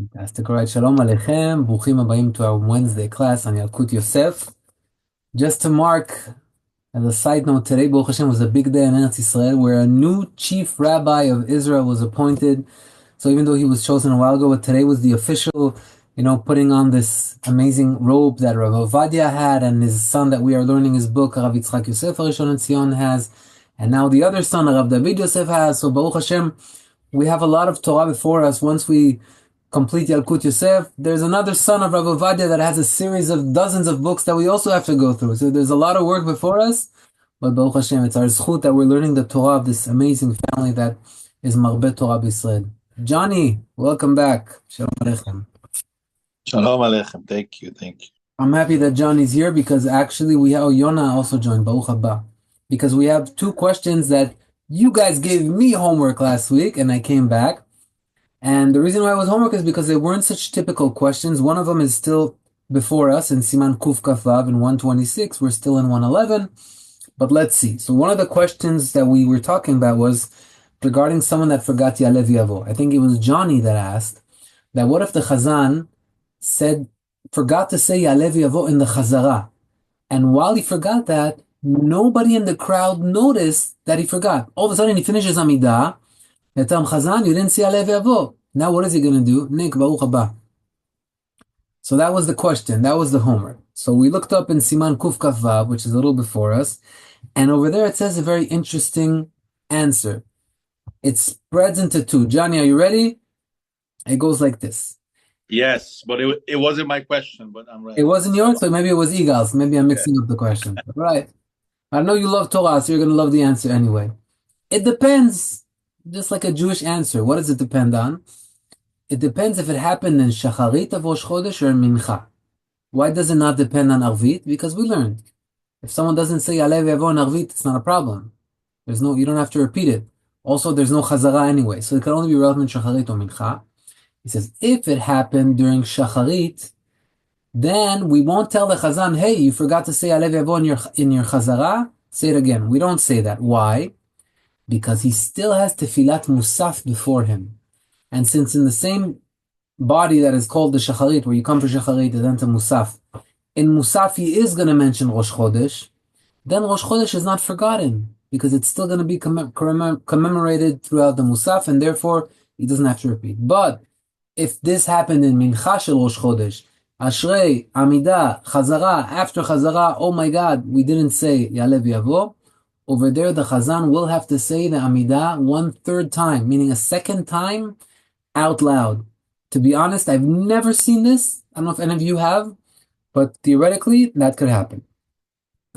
Fantastic. All right, Shalom Aleichem. Bruchim Abayim to our Wednesday class on Yalkut Yosef. Just to mark, as a side note, today, Baruch Hashem, was a big day in Eretz Israel where a new chief rabbi of Israel was appointed. So even though he was chosen a while ago, but today was the official, putting on this amazing robe that Rav Ovadia had and his son that we are learning his book, Rav Yitzchak Yosef Harishon Tzion has, and now the other son, Rav David Yosef has. So Baruch Hashem, we have a lot of Torah before us. Once we complete Yalkut Yosef, there's another son of Rav Ovadia that has a series of dozens of books that we also have to go through. So there's a lot of work before us, but Baruch Hashem, it's our zchut that we're learning the Torah of this amazing family that is Marbet Torah B'Yisrael. Johnny, welcome back. Shalom Aleichem. Shalom Aleichem. Thank you. I'm happy that Johnny's here because actually Yona also joined, Baruch Haba. Because we have two questions that you guys gave me homework last week and I came back. And the reason why it was homework is because they weren't such typical questions. One of them is still before us in Siman Kuf Kaf Vav in 126. We're still in 111. But let's see. So one of the questions that we were talking about was regarding someone that forgot Yalev Yavo. I think it was Johnny that asked that what if the Chazan forgot to say Yalev Yavo in the Chazara. And while he forgot that, nobody in the crowd noticed that he forgot. All of a sudden he finishes Amidah. Etam Chazan, you didn't see Alev Yavo. Now what is he going to do? Nik Baruch Haba. So that was the question. That was the homework. So we looked up in Siman Kuf Kaf Vav, which is a little before us. And over there it says a very interesting answer. It spreads into two. Johnny, are you ready? It goes like this. Yes, but it wasn't my question, but I'm ready. It wasn't yours, so maybe it was Igal's. Maybe I'm mixing up the question. All right. I know you love Torah, so you're going to love the answer anyway. It depends. Just like a Jewish answer. What does it depend on? It depends if it happened in Shacharit of Rosh Chodesh or in Mincha. Why does it not depend on Arvit? Because we learned. If someone doesn't say Alev Yavo in Arvit, it's not a problem. You don't have to repeat it. Also, there's no Chazara anyway, so it can only be relevant in Shacharit or Mincha. He says, if it happened during Shacharit, then we won't tell the Chazan, hey, you forgot to say Alev Yavo in your Chazara. Say it again. We don't say that. Why? Because he still has Tefilat Musaf before him. And since in the same body that is called the Shacharit, where you come for Shacharit and then to Musaf, in Musaf he is going to mention Rosh Chodesh, then Rosh Chodesh is not forgotten, because it's still going to be commemorated throughout the Musaf, and therefore he doesn't have to repeat. But if this happened in Mincha Shel Rosh Chodesh, Ashrei, Amidah, Chazara, after Chazara, oh my God, we didn't say Yalev Yavo, over there the Chazan will have to say the Amidah 1/3 time, meaning a second time out loud. To be honest, I've never seen this. I don't know if any of you have, but theoretically that could happen.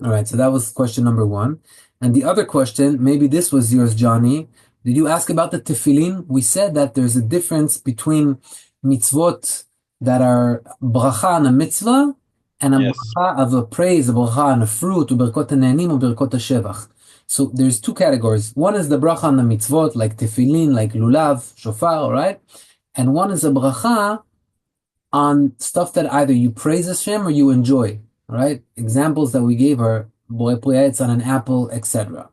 All right, so that was question number one. And the other question, maybe this was yours, Johnny. Did you ask about the tefillin? We said that there's a difference between mitzvot that are bracha on a mitzvah and a bracha of a praise, a bracha on a fruit, or berkot hane'enim, or berkot hashevach. So there's two categories. One is the bracha on the mitzvot, like tefillin, like lulav, shofar, all right? And one is a bracha on stuff that either you praise Hashem or you enjoy, all right? Examples that we gave are borei pri ha'etz on an apple, etc.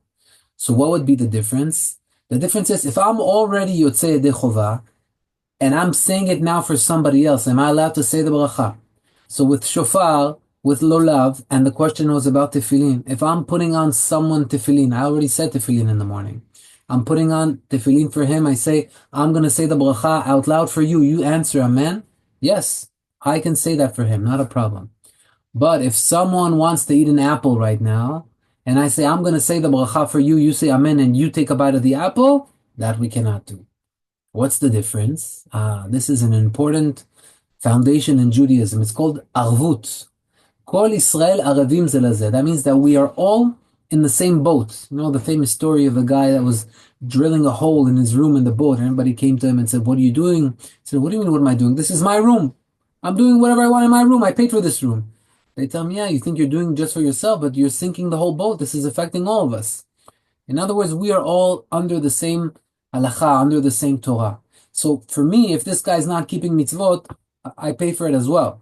So what would be the difference? The difference is if I'm already yotzei yedei chova and I'm saying it now for somebody else, am I allowed to say the bracha? So with shofar, with lulav, and the question was about tefillin. If I'm putting on someone tefillin, I already said tefillin in the morning. I'm putting on tefillin for him. I say, I'm going to say the bracha out loud for you. You answer, amen? Yes, I can say that for him. Not a problem. But if someone wants to eat an apple right now, and I say, I'm going to say the bracha for you, you say amen, and you take a bite of the apple, that we cannot do. What's the difference? This is an important foundation in Judaism. It's called arvut. Kol Israel Arevim ze lazeh. That means that we are all in the same boat. You know the famous story of a guy that was drilling a hole in his room in the boat, and everybody came to him and said, what are you doing? He said, what do you mean, what am I doing? This is my room. I'm doing whatever I want in my room. I paid for this room. They tell him, yeah, you think you're doing just for yourself, but you're sinking the whole boat. This is affecting all of us. In other words, we are all under the same halacha, under the same Torah. So for me, if this guy's not keeping mitzvot, I pay for it as well.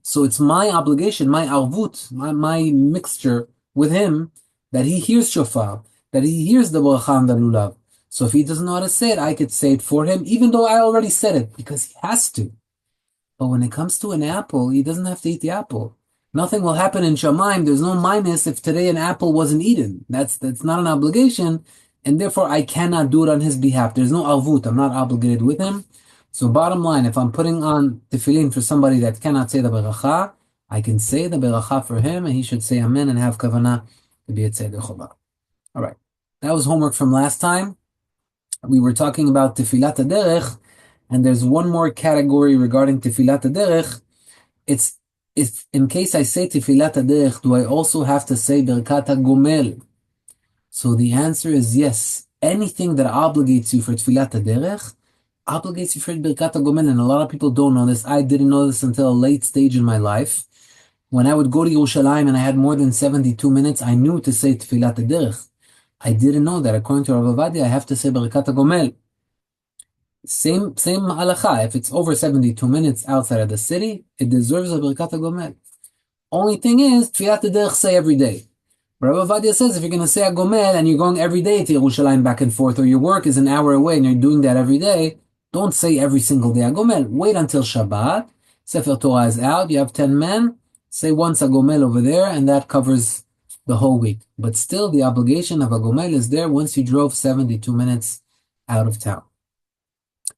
So it's my obligation, my arvut, my mixture with him, that he hears shofar, that he hears the bracha and the lulav. So if he doesn't know how to say it, I could say it for him, even though I already said it, because he has to. But when it comes to an apple, he doesn't have to eat the apple. Nothing will happen in Shamayim. There's no minus if today an apple wasn't eaten. That's not an obligation, and therefore I cannot do it on his behalf. There's no avut. I'm not obligated with him. So bottom line, if I'm putting on tefillin for somebody that cannot say the beracha, I can say the beracha for him, and he should say amen and have kavanah to be a tzeder chobah. All right. That was homework from last time. We were talking about tefilat derech, and there's one more category regarding tefilat derech. It's if in case I say tefilat derech, do I also have to say berkat gomel? So the answer is yes. Anything that obligates you for tefilat derech obligates you for berkat gomel, and a lot of people don't know this. I didn't know this until a late stage in my life. When I would go to Yerushalayim and I had more than 72 minutes, I knew to say tefilat derech. I didn't know that according to Rav Ovadia, I have to say berkat gomel. Same halacha. If it's over 72 minutes outside of the city, it deserves a berkat gomel. Only thing is, tefilat derech say every day. Rav Ovadia says if you're going to say a gomel and you're going every day to Yerushalayim back and forth, or your work is an hour away and you're doing that every day, don't say every single day a gomel. Wait until Shabbat. Sefer Torah is out. You have 10 men. Say once a gomel over there, and that covers the whole week. But still, the obligation of a gomel is there once you drove 72 minutes out of town.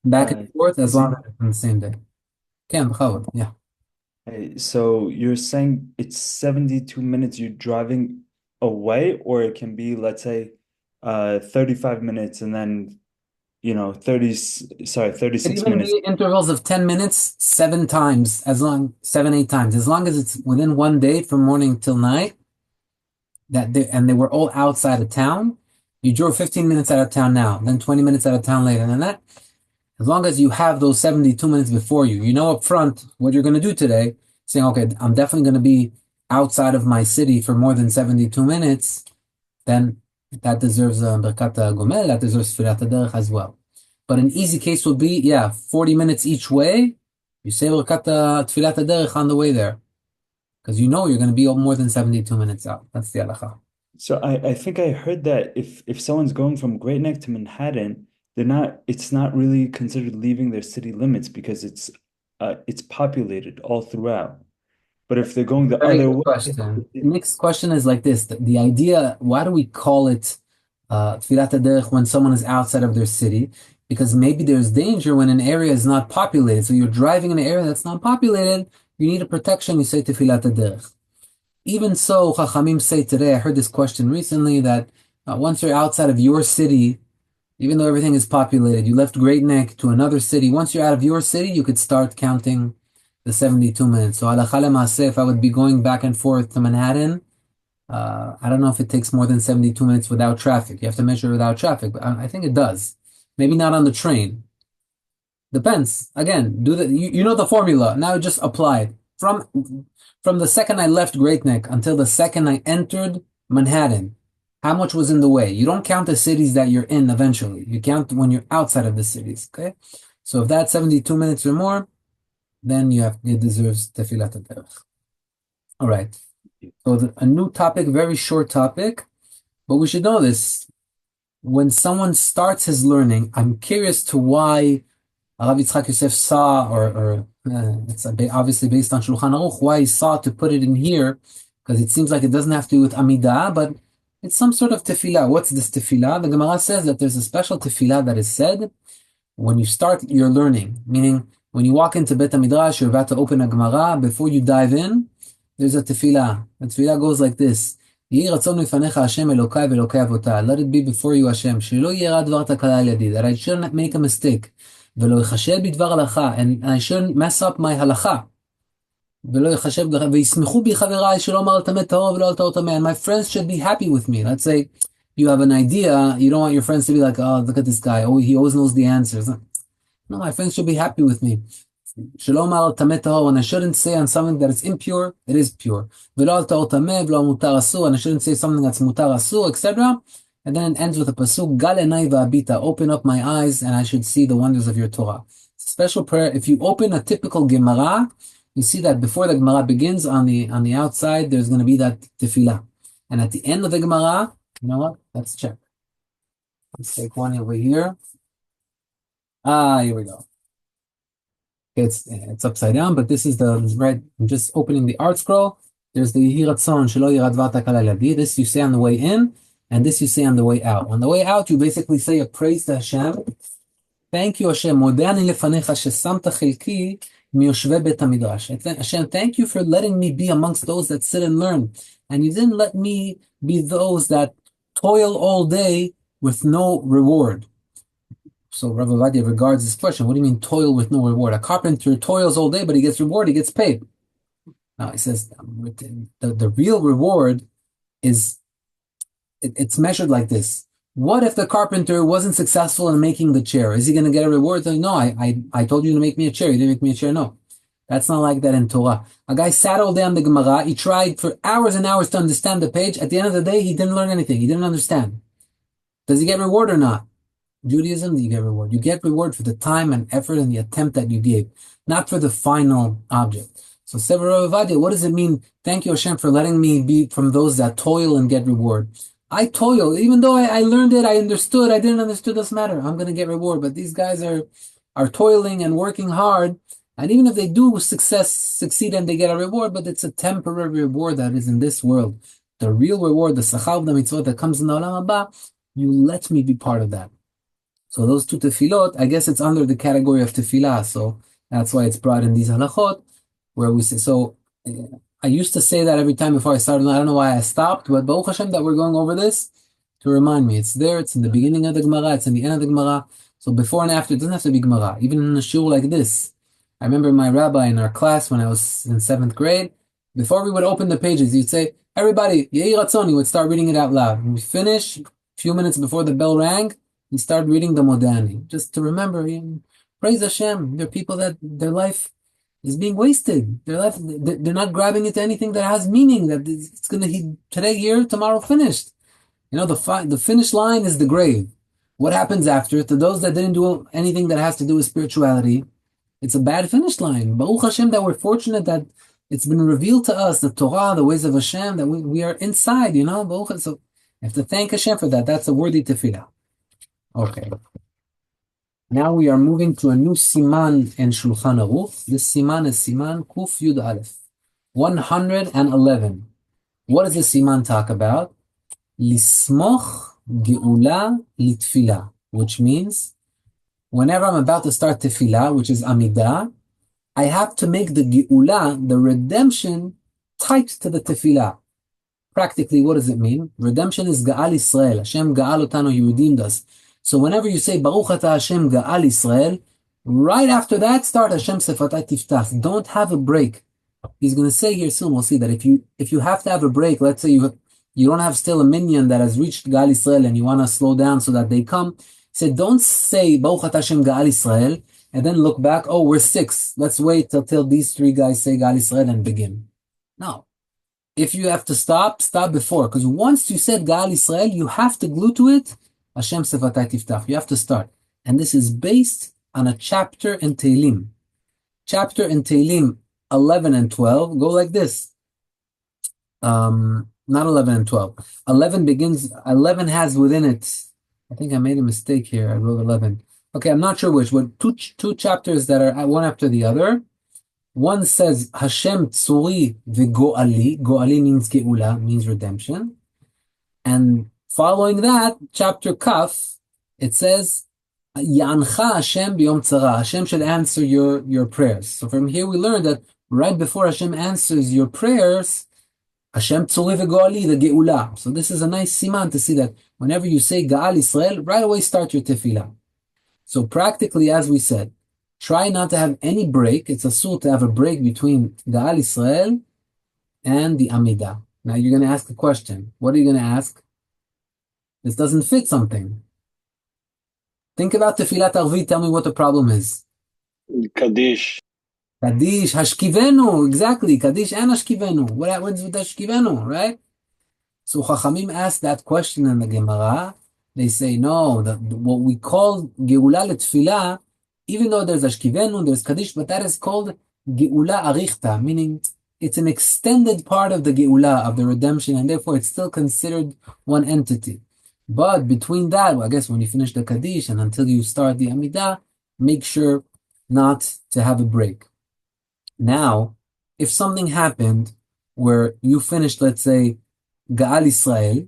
Back and forth as long as it's on the same day. Yeah. Hey, so you're saying it's 72 minutes you're driving away, or it can be, let's say, 35 minutes and then, 36 Even minutes. be intervals of 10 minutes, 7 times, 8 times, as long as it's within one day from morning till night, and they were all outside of town. You drove 15 minutes out of town now, then 20 minutes out of town later, and then that. As long as you have those 72 minutes before you, you know up front what you're going to do today, saying, okay, I'm definitely going to be outside of my city for more than 72 minutes, then that deserves a berkat gomel, that deserves tefilat derech as well. But an easy case would be, 40 minutes each way, you say berkat tefilat derech on the way there, because you know you're going to be more than 72 minutes out. That's the halacha. So I think I heard that if someone's going from Great Neck to Manhattan, it's not really considered leaving their city limits because it's populated all throughout. But if they're going the Very other good way, question. The next question is like this. The idea, why do we call it tefilat derech when someone is outside of their city? Because maybe there's danger when an area is not populated. So you're driving in an area that's not populated, you need a protection, you say tefilat derech. Even so, Chachamim say today, I heard this question recently, that once you're outside of your city, even though everything is populated, you left Great Neck to another city. Once you're out of your city, you could start counting the 72 minutes. So halacha lema'aseh, if I would be going back and forth to Manhattan, I don't know if it takes more than 72 minutes without traffic. You have to measure without traffic, but I think it does. Maybe not on the train. Depends. Again, you know the formula. Now just apply it. From the second I left Great Neck until the second I entered Manhattan, how much was in the way? You don't count the cities that you're in eventually. You count when you're outside of the cities, okay? So if that's 72 minutes or more, then it deserves tefilat derech. All right. So a new topic, very short topic, but we should know this. When someone starts his learning, I'm curious to why Rav Yitzchak Yosef saw, or it's obviously based on Shulchan Aruch, why he saw to put it in here, because it seems like it doesn't have to do with Amidah, but it's some sort of tefillah. What's this tefillah? The Gemara says that there's a special tefillah that is said when you start your learning, meaning when you walk into Bet HaMidrash, you're about to open a Gemara, before you dive in, there's a tefillah. The tefillah goes like this: Yehi ratzon mifanecha Hashem Elokai ve'Elokai avotah. Let it be before you, Hashem, shelo yera dvar takala al yadi, that I shouldn't make a mistake, ve'lo yichashel bidvar halacha, and I shouldn't mess up my halacha. ולא יחשב, וישמחו בי חבריי שלא אמר על טמא טהור ולא על טהור טמא. And my friends should be happy with me. Let's say you have an idea, you don't want your friends to be like, oh, look at this guy, oh, he always knows the answers. No, my friends should be happy with me. שלא אמר על טמא טהור, and I shouldn't say on something that is impure, it is pure. ולא על טהור טמא ולא על מותר אסור, and I shouldn't say something that's מותר אסור, etc. And then it ends with a pasuk, גל עיניי והביטה, open up my eyes and I should see the wonders of your Torah. It's a special prayer. If you open a typical Gemara, you see that before the Gemara begins, on the outside, there's going to be that tefillah. And at the end of the Gemara, you know what? Let's check. Let's take one over here. Here we go. It's upside down, but this is the right. I'm just opening the art scroll. There's the Yehi Ratzon Shelo Yirad Vata Kal Yadi. This you say on the way in, and this you say on the way out. On the way out, you basically say a praise to Hashem. Thank you, Hashem. Modani lefanecha shesamta chelki miyoshvei bet hamidrash. Hashem, thank you for letting me be amongst those that sit and learn, and you didn't let me be those that toil all day with no reward. So Rav Ovadia regards this question. What do you mean toil with no reward? A carpenter toils all day, but he gets reward, he gets paid. Now he says the real reward is, it's measured like this. What if the carpenter wasn't successful in making the chair? Is he going to get a reward? No, I told you to make me a chair. You didn't make me a chair. No. That's not like that in Torah. A guy sat all day on the Gemara. He tried for hours and hours to understand the page. At the end of the day, he didn't learn anything. He didn't understand. Does he get reward or not? Judaism, you get reward. You get reward for the time and effort and the attempt that you gave, not for the final object. So, Sefer Rav Ovadia, what does it mean? Thank you, Hashem, for letting me be from those that toil and get reward. I toil, even though I learned it, I understood, I didn't understand, doesn't matter. I'm going to get reward. But these guys are toiling and working hard. And even if they do succeed and they get a reward, but it's a temporary reward that is in this world. The real reward, the sachar the mitzvot that comes in the olam haba, you let me be part of that. So those two tefillot, I guess it's under the category of tefillah. So that's why it's brought in these halachot, where we say, so I used to say that every time before I started. I don't know why I stopped, but Baruch Hashem that we're going over this to remind me. It's there, it's in the beginning of the Gemara, it's in the end of the Gemara. So before and after, it doesn't have to be Gemara. Even in a shul like this. I remember my rabbi in our class when I was in 7th grade, before we would open the pages, he'd say, everybody, Yehi Ratzon, he would start reading it out loud. When we finish, a few minutes before the bell rang, he started reading the Modani. Just to remember, praise Hashem, there are people that their life is being wasted. Their life, they're not grabbing into anything that has meaning, that it's going to, today here, tomorrow finished. The finish line is the grave. What happens after? To those that didn't do anything that has to do with spirituality, it's a bad finish line. Baruch Hashem that we're fortunate that it's been revealed to us, the Torah, the ways of Hashem, that we are inside, Baruch Hashem. So I have to thank Hashem for that. That's a worthy tefillah. Okay. Now we are moving to a new Siman in Shulchan Aruch. This Siman is Siman Kuf Yud Aleph. 111. What does the Siman talk about? Lesmוך Gאולה לתפילה, which means whenever I'm about to start tefillah, which is Amidah, I have to make the Geulah, the redemption, tied to the tefillah. Practically, what does it mean? Redemption is Ga'al Yisrael. Hashem Ga'al Otanu, He redeemed us. So whenever you say Baruch Atah Hashem Ga'al Yisrael, right after that, start Hashem Sefatai Tiftach. Don't have a break. He's going to say here soon, we'll see that if you have to have a break, let's say you don't have still a minyan that has reached Ga'al Yisrael and you want to slow down so that they come, say, don't say Baruch Atah Hashem Ga'al Yisrael and then look back, oh, we're 6. Let's wait till these 3 guys say Ga'al Yisrael and begin. No. If you have to stop before. Because once you said Ga'al Yisrael, you have to glue to it Hashem Sefatai Tiftach. You have to start. And this is based on a chapter in Tehillim. Chapter in Tehillim 11 and 12 go like this. Not 11 and 12. 11 has within it, I think I made a mistake here. I wrote 11. Okay, I'm not sure which, but two chapters that are one after the other. One says Hashem Tzuri v'Go'ali. Go'ali means Geula, means redemption. And following that, chapter Kaf, it says Ya'ancha Hashem b'yom tzara. Hashem should answer your prayers. So from here we learn that right before Hashem answers your prayers, Hashem Tzuri v'Go'ali, the Geula. So this is a nice siman to see that whenever you say Ga'al Yisrael, right away start your tefillah. So practically, as we said, try not to have any break. It's asur to have a break between Ga'al Yisrael and the Amidah. Now you're going to ask a question. What are you going to ask? This doesn't fit something. Think about Tefillat Arvit. Tell me what the problem is. Kaddish. Kaddish, Hashkivenu. Exactly. Kaddish and Hashkivenu. What happens with Hashkivenu, right? So Chachamim asked that question in the Gemara. They say, no, what we call Geula Letfilah, even though there's Ashkivenu, there's Kaddish, but that is called Geula Arichta, meaning it's an extended part of the Geula, of the redemption, and therefore it's still considered one entity. But between that, well, I guess when you finish the Kaddish and until you start the Amidah, make sure not to have a break. Now, if something happened where you finished, let's say, Ga'al Israel,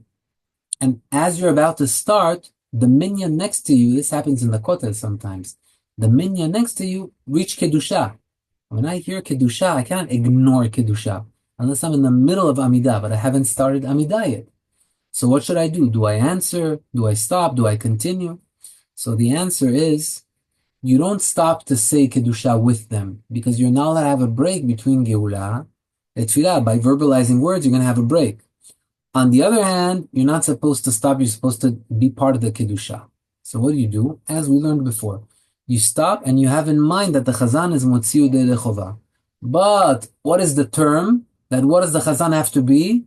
and as you're about to start, the minyan next to you, this happens in the Kotel sometimes, the minyan next to you reach Kedusha. When I hear Kedusha, I can't ignore Kedusha unless I'm in the middle of Amidah, but I haven't started Amidah yet. So what should I do? Do I answer? Do I stop? Do I continue? So the answer is, you don't stop to say Kedusha with them, because you're not allowed to have a break between Geulah and Tfilah. By verbalizing words, you're going to have a break. On the other hand, you're not supposed to stop, you're supposed to be part of the Kedusha. So what do? As we learned before, you stop and you have in mind that the Chazan is Motziu Yedei Chovah. But what is the term? That what does the Chazan have to be?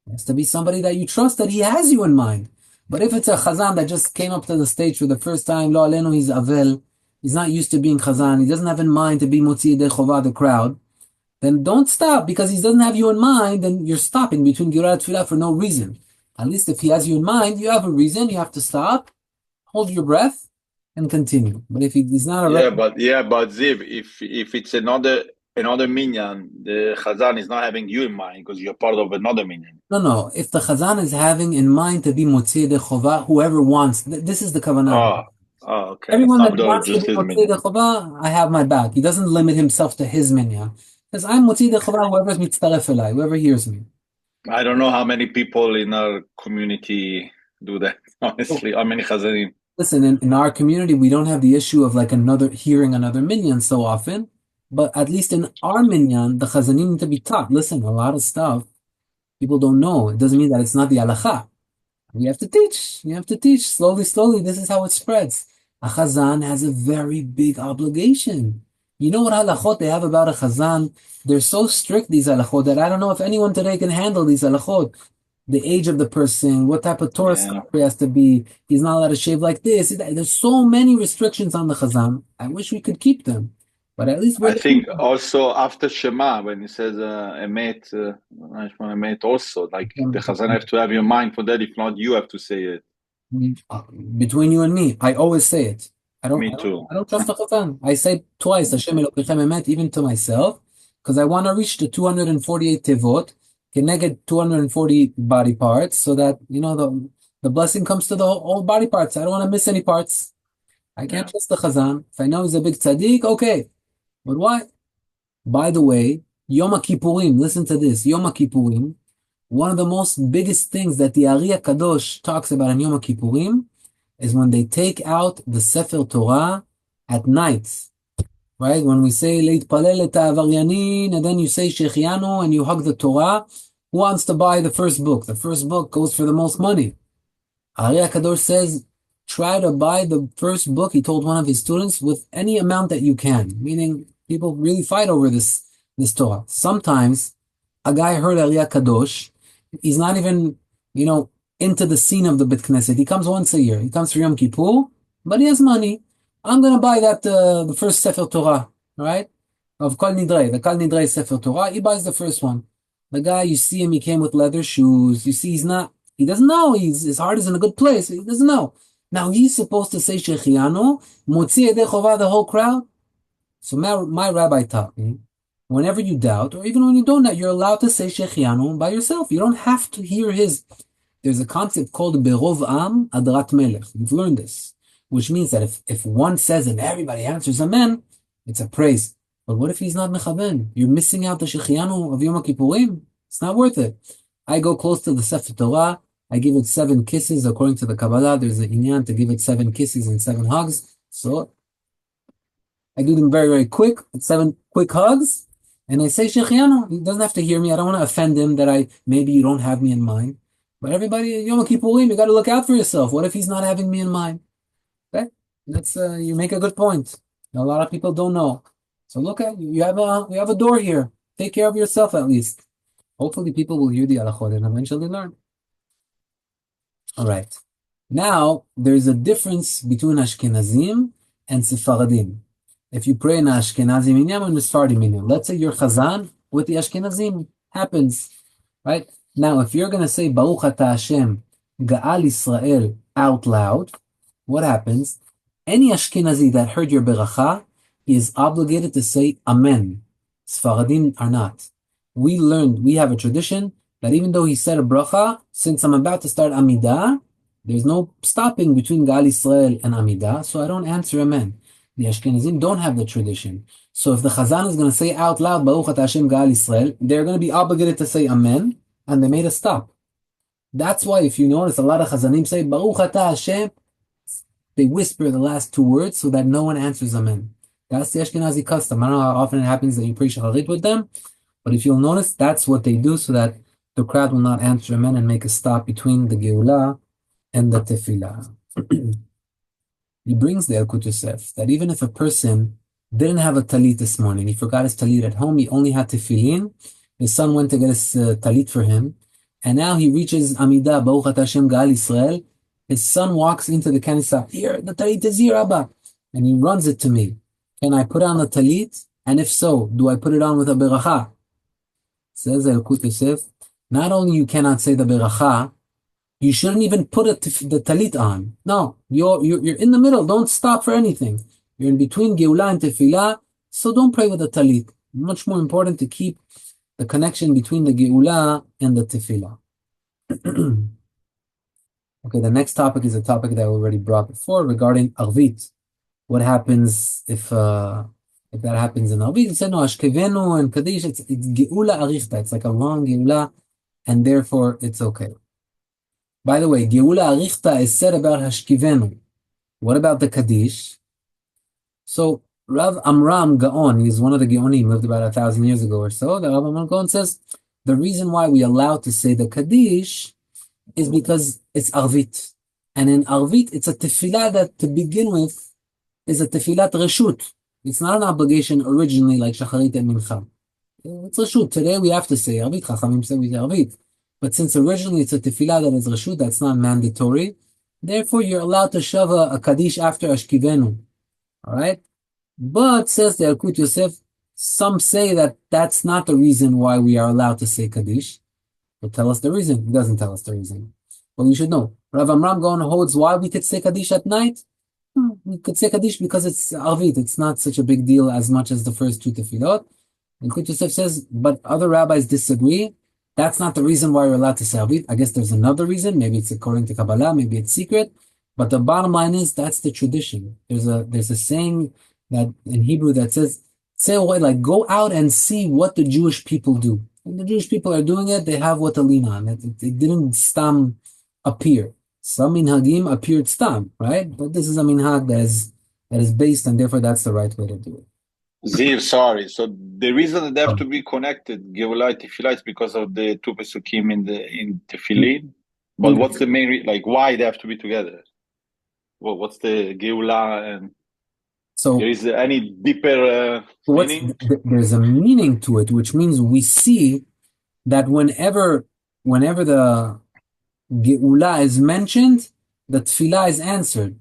It has to be somebody that you trust, that he has you in mind. But if it's a Chazan that just came up to the stage for the first time, Lo Alenu, he's Avel, he's not used to being Chazan, he doesn't have in mind to be Motziu Yedei Chovah, the crowd, then don't stop, because he doesn't have you in mind, and you're stopping between Geulah and Tfilah for no reason. At least if he has you in mind, you have a reason, you have to stop, hold your breath, and continue. But if he's not a but Ziv, if it's another minyan, the Chazan is not having you in mind because you're part of another minyan. No. If the Chazan is having in mind to be Motziu Yedei Chovah, whoever wants, this is the Kavanah. Okay. Everyone that wants to be Motziu Yedei Chovah, I have my back. He doesn't limit himself to his minyan. Because I'm Motziu Yedei Chovah, whoever's mitztaref elai, whoever hears me. I don't know how many people in our community do that, honestly. How many Chazanim? Listen, in our community, we don't have the issue of like hearing another minyan so often, but at least in our minyan, the Chazanim need to be taught. Listen, a lot of stuff people don't know. It doesn't mean that it's not the halacha. You have to teach. You have to teach slowly. This is how it spreads. A Chazan has a very big obligation. You know what halachot they have about a Chazan? They're so strict, these halachot, that I don't know if anyone today can handle these halachot. The age of the person, what type of Torah scholar he has to be, he's not allowed to shave like this. There's so many restrictions on the Chazan. I wish we could keep them. But at least I think also after Shema, when he says Emet, also, like the Chazan have to have your mind for that. If not, you have to say it. Between you and me, I always say it. Me too. I don't trust the Chazan. I say twice, Hashem Elokechem Emet, even to myself, because I want to reach the 248 tevot, keneged 240 body parts, so that, the blessing comes to the whole body parts. I don't want to miss any parts. I can't trust the Chazan. If I know he's a big tzaddik, okay. But why? By the way, Yom Kippurim, listen to this. Yom Kippurim, one of the most biggest things that the Ari Kadosh talks about in Yom Kippurim is when they take out the Sefer Torah at night. Right? When we say Leitpalel et ha'avaryanin, and then you say Shechianu and you hug the Torah, who wants to buy the first book? The first book goes for the most money. Ari Kadosh says, try to buy the first book, he told one of his students, with any amount that you can. Meaning, people really fight over this Torah. Sometimes, a guy heard Ari Kadosh, he's not even, into the scene of the Bet Knesset. He comes once a year. He comes for Yom Kippur, but he has money. I'm going to buy that, the first Sefer Torah, right? Of Kol Nidrei, the Kol Nidrei Sefer Torah. He buys the first one. The guy, you see him, he came with leather shoes. You see, he doesn't know. His heart is in a good place. He doesn't know. Now he's supposed to say Shechianu, Motziu Yedei Chovah, the whole crowd. So my rabbi taught me, whenever you doubt, or even when you don't doubt, you're allowed to say Shechianu by yourself. You don't have to hear his. There's a concept called Berov Am Adrat Melech. You've learned this, which means that if one says and everybody answers Amen, it's a praise. But what if he's not mechaben? You're missing out the Shechianu of Yom Kippurim. It's not worth it. I go close to the Sefer Torah. I give it 7 kisses. According to the Kabbalah, there's an inyan to give it 7 kisses and 7 hugs. So I do them very, very quick. It's 7 quick hugs. And I say Shechianu. He doesn't have to hear me. I don't want to offend him that maybe you don't have me in mind. But everybody, Yom Kippurim, you got to look out for yourself. What if he's not having me in mind? Okay? That's you make a good point. A lot of people don't know. So look at you have a door here. Take care of yourself at least. Hopefully people will hear the halachot and eventually learn. All right. Now, there's a difference between Ashkenazim and Sephardim. If you pray in Ashkenazi minyan and Sephardi minyan, let's say you're Chazan with the Ashkenazim, happens, right? Now, if you're going to say Baruch Ata Hashem Gaal Israel out loud, what happens? Any Ashkenazi that heard your beracha is obligated to say Amen. Sfaradim are not. We have a tradition that even though he said a bracha, since I'm about to start Amidah, there's no stopping between Gaal Israel and Amidah, so I don't answer Amen. The Ashkenazim don't have the tradition. So if the Chazan is going to say out loud, Baruch Ata Hashem Gaal Israel, they're going to be obligated to say Amen, and they made a stop. That's why if you notice, a lot of Chazanim say, Baruch Ata Hashem, they whisper the last two words so that no one answers Amen. That's the Ashkenazi custom. I don't know how often it happens that you pray Shacharit with them, but if you'll notice, that's what they do so that the crowd will not answer Amen and make a stop between the Geulah and the Tefillah. He brings the Yalkut Yosef that even if a person didn't have a talit this morning, he forgot his talit at home, he only had tefillin, his son went to get his talit for him, and now he reaches Amidah, Baruch Ata Hashem Gaal Israel, his son walks into the kanisa, here, the talit is here, Abba, and he runs it to me. Can I put on the talit? And if so, do I put it on with a beracha? Says the Yalkut Yosef, not only you cannot say the beracha, you shouldn't even put the talit on. No, you're in the middle. Don't stop for anything. You're in between Geulah and Tefillah, so don't pray with the talit. Much more important to keep the connection between the Geulah and the Tefillah. Okay, the next topic is a topic that we already brought before regarding Arvit. What happens if that happens in Arvit? It said, no, Ashkevenu and Kaddish, it's Geulah Arichta. It's like a long Geulah, and therefore it's okay. By the way, Geulah Arichta is said about Hashkivenu. What about the Kaddish? So Rav Amram Gaon, he's one of the Gaonim, lived about 1,000 years ago or so. The Rav Amram Gaon says the reason why we allow to say the Kaddish is because it's Arvit. And in Arvit, it's a tefillah that to begin with is a tefillat reshut. It's not an obligation originally like Shacharit and Mincha. It's reshut. Today we have to say Arvit. Chachamim say we say Arvit. But since originally it's a tefillah that is reshut, that's not mandatory. Therefore, you're allowed to shove a Kaddish after Ashkivenu. All right? But, says the Yalkut Yosef, some say that that's not the reason why we are allowed to say Kaddish. But tell us the reason. He doesn't tell us the reason. Well, you should know. Rav Amram Gaon holds why we could say Kaddish at night. We could say Kaddish because it's Arvit. It's not such a big deal as much as the first two tefillot. Yalkut Yosef says, but other rabbis disagree. That's not the reason why we're allowed to say Arvit. I guess there's another reason. Maybe it's according to Kabbalah. Maybe it's secret. But the bottom line is that's the tradition. There's a saying that in Hebrew that says, say away, like go out and see what the Jewish people do. When the Jewish people are doing it, they have what to lean on. It didn't stam appear. Some minhagim appeared stam, right? But this is a minhag that is based, and therefore that's the right way to do it. Ziv, sorry. So the reason that they have to be connected, Geulah and Tefillah, is because of the two pesukim in Tefillin. But what's the main like why they have to be together? Well, what's the Geulah and so there is any deeper meaning? There's a meaning to it, which means we see that whenever the Geulah is mentioned, the Tefillah is answered.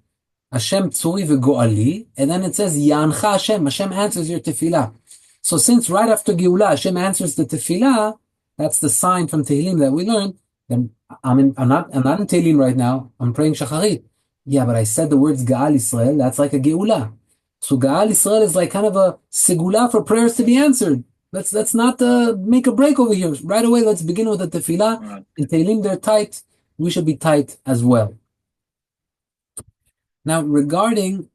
Hashem tzuri v'go'ali, and then it says Ya'ancha Hashem. Hashem answers your tefillah. So since right after Geulah Hashem answers the tefillah, that's the sign from Tehillim that we learned. Then I'm not in Tehillim right now. I'm praying Shacharit. Yeah, but I said the words Gaal Israel. That's like a Geulah. So Gaal Israel is like kind of a segula for prayers to be answered. Let's not make a break over here. Right away, let's begin with the tefillah. Right. In Tehillim they're tight. We should be tight as well. Now, regarding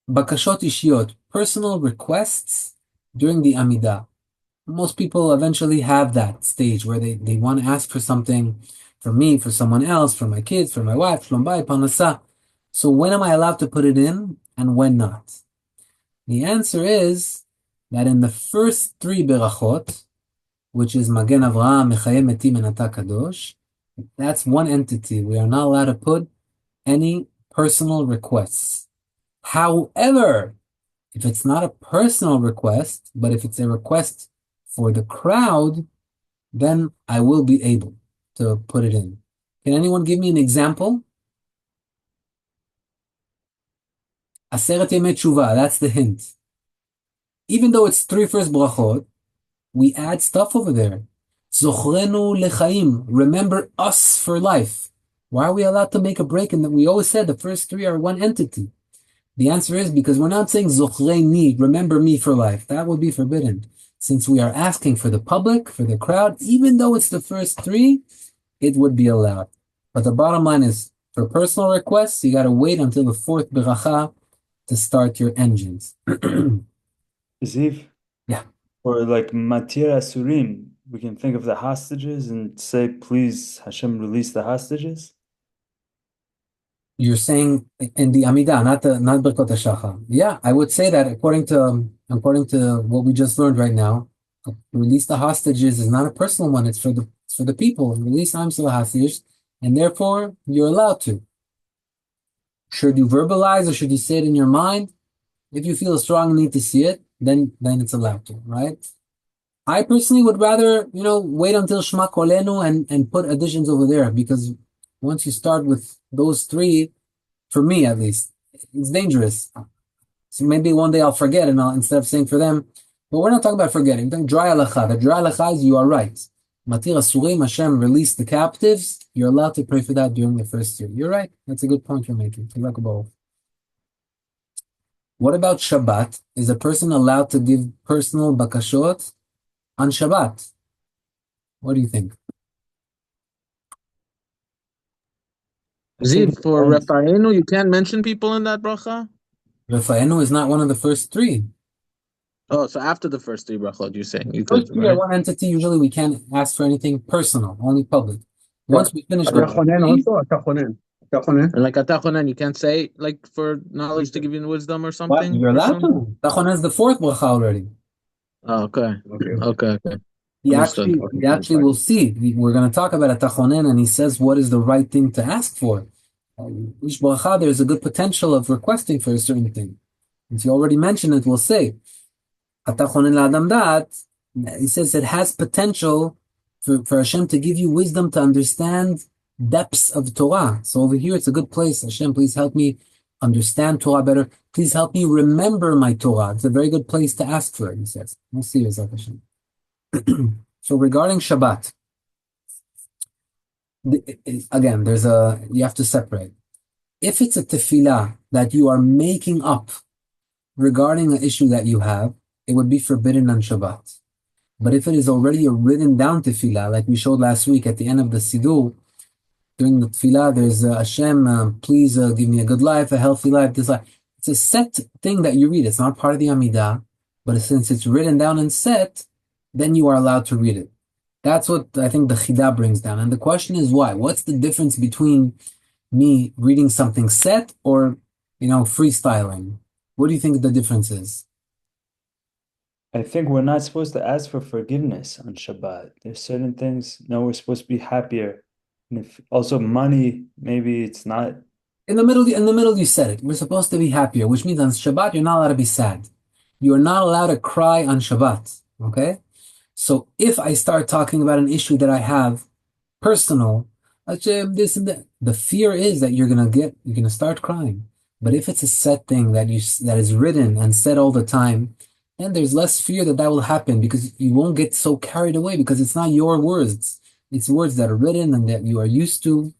bakashot ishiyot, personal requests during the Amidah, most people eventually have that stage where they want to ask for something from me, for someone else, for my kids, for my wife, shlom bayit, parnasah. So when am I allowed to put it in and when not? The answer is that in the first three berachot, which is Magen Avraham, Mechayem Metim, and Ata Kadosh, that's one entity. We are not allowed to put any personal requests. However, if it's not a personal request, but if it's a request for the crowd, then I will be able to put it in. Can anyone give me an example? Aseret Yemei Tshuva, that's the hint. Even though it's three first brachot, we add stuff over there. Zochrenu lechaim, remember us for life. Why are we allowed to make a break? And we always said the first three are one entity. The answer is because we're not saying Zochreini, remember me for life. That would be forbidden. Since we are asking for the public, for the crowd, even though it's the first three, it would be allowed. But the bottom line is, for personal requests, you got to wait until the fourth beracha to start your engines. Ziv? Yeah. Or like Matir Asurim, we can think of the hostages and say, please, Hashem, release the hostages? You're saying in the Amidah, not Birkot HaShachar. Yeah, I would say that according to what we just learned right now, release the hostages is not a personal one. It's for the people. Release the hostages, and therefore you're allowed to. Should you verbalize or should you say it in your mind? If you feel a strong need to see it, then it's allowed to, right? I personally would rather, wait until Shema Kolenu and put additions over there, because once you start with those three, for me at least, it's dangerous. So maybe one day I'll forget and instead of saying for them, but we're not talking about forgetting. We're talking dry halacha. The dry halacha is you are right. Matir Asurim, Hashem release the captives. You're allowed to pray for that during the first year. You're right. That's a good point you're making. What about Shabbat? Is a person allowed to give personal bakashot on Shabbat? What do you think? Ziv, for Rafaenu, you can't mention people in that bracha? Rafaenu is not one of the first three. Oh, so after the first three brachot, you're saying you First could, three are one entity. Usually we can't ask for anything personal, only public. Once we finish the and like Atachonen, you can't say like for knowledge to give you wisdom or something. You're allowed to. Tachonen is the fourth bracha already. Oh, okay. He actually will see. We're going to talk about Atachonen, and he says what is the right thing to ask for. Each bracha, there's a good potential of requesting for a certain thing. As you already mentioned it, we'll say Atachonen la'adam da'at. He says it has potential for Hashem to give you wisdom to understand depths of Torah. So over here, it's a good place. Hashem, please help me understand Torah better. Please help me remember my Torah. It's a very good place to ask for it, he says. We'll see, Hashem. So regarding Shabbat, again, you have to separate. If it's a tefillah that you are making up regarding an issue that you have, it would be forbidden on Shabbat. But if it is already a written down tefillah, like we showed last week at the end of the Siddur, during the tefillah, there's Hashem, please give me a good life, a healthy life, this life. It's a set thing that you read. It's not part of the Amidah, but since it's written down and set, then you are allowed to read it. That's what I think the Chidah brings down. And the question is why? What's the difference between me reading something set or, freestyling? What do you think the difference is? I think we're not supposed to ask for forgiveness on Shabbat. There's certain things, we're supposed to be happier. And if also money, maybe it's not. In the middle, you said it. We're supposed to be happier, which means on Shabbat, you're not allowed to be sad. You are not allowed to cry on Shabbat, okay? So if I start talking about an issue that I have, personal, this and that, the fear is that you're gonna start crying. But if it's a set thing that is written and said all the time, then there's less fear that will happen because you won't get so carried away because it's not your words. It's words that are written and that you are used to.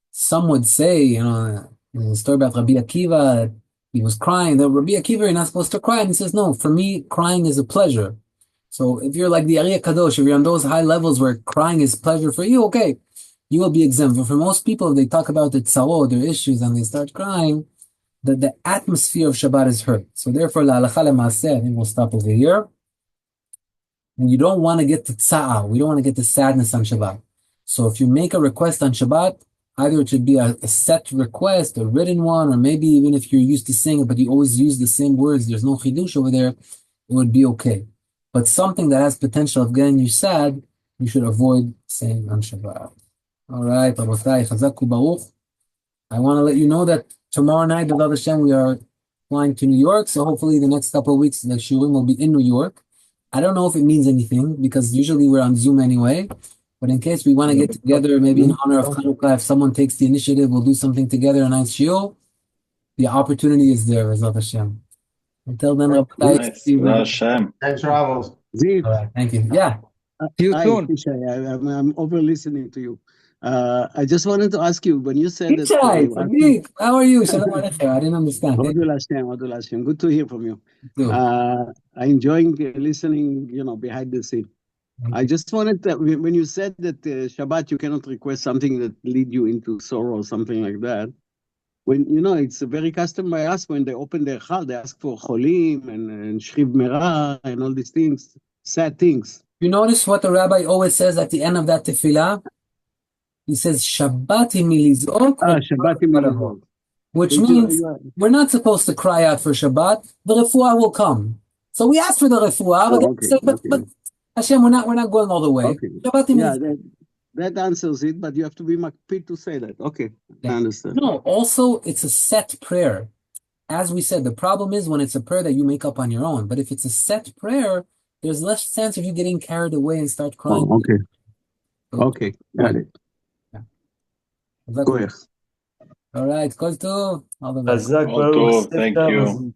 Some would say, the story about Rabbi Akiva, he was crying. The Rabbi Akiva, you're not supposed to cry. And he says, no, for me, crying is a pleasure. So if you're like the Ari Kadosh, if you're on those high levels where crying is pleasure for you, okay, you will be exempt. But for most people, if they talk about the tzarot, their issues, and they start crying, the atmosphere of Shabbat is hurt. So therefore, la'alacha le'maaseh, I think we'll stop over here. And you don't want to get to tza'ah. We don't want to get to sadness on Shabbat. So if you make a request on Shabbat, either it should be a set request, a written one, or maybe even if you're used to saying it, but you always use the same words, there's no chidush over there, it would be okay. But something that has potential of getting you sad, you should avoid saying on Shabbat. All right, Rabotai, Chazaku Baruch. I want to let you know that tomorrow night, B'ezrat Hashem, we are flying to New York, so hopefully the next couple of weeks, the shiurim will be in New York. I don't know if it means anything, because usually we're on Zoom anyway, but in case we want to get together, maybe in honor of Chanukah, if someone takes the initiative, we'll do something together, a nice shiur. The opportunity is there, B'ezrat Hashem. Until then, Hashem. Thanks, Ravos. All right, thank you. Yeah. See you soon. I'm over listening to you. I just wanted to ask you, when you said that... Yitzhak, Sadiq, how are you? Shalom Aleichem. I didn't understand. Adul Hashem. Good to hear from you. Good. I'm enjoying listening, behind the scene. I just wanted to, when you said that Shabbat, you cannot request something that lead you into sorrow or something like that. When, it's a very custom by us, when they open their chal, they ask for cholim and shriv merah and all these things, sad things. You notice what the rabbi always says at the end of that tefillah? He says, Shabbat milizok. Shabbat milizok. Which means we're not supposed to cry out for Shabbat. The refuah will come. So we ask for the refuah, but Hashem, we're not going all the way. Okay. That answers it, but you have to be makpid to say that. Okay, I understand. No, also, it's a set prayer. As we said, the problem is when it's a prayer that you make up on your own. But if it's a set prayer, there's less chance of you getting carried away and start crying. Oh, okay. Okay, got it. Go ahead. All right, Kol Tov. All the best. Kol Tov, thank you.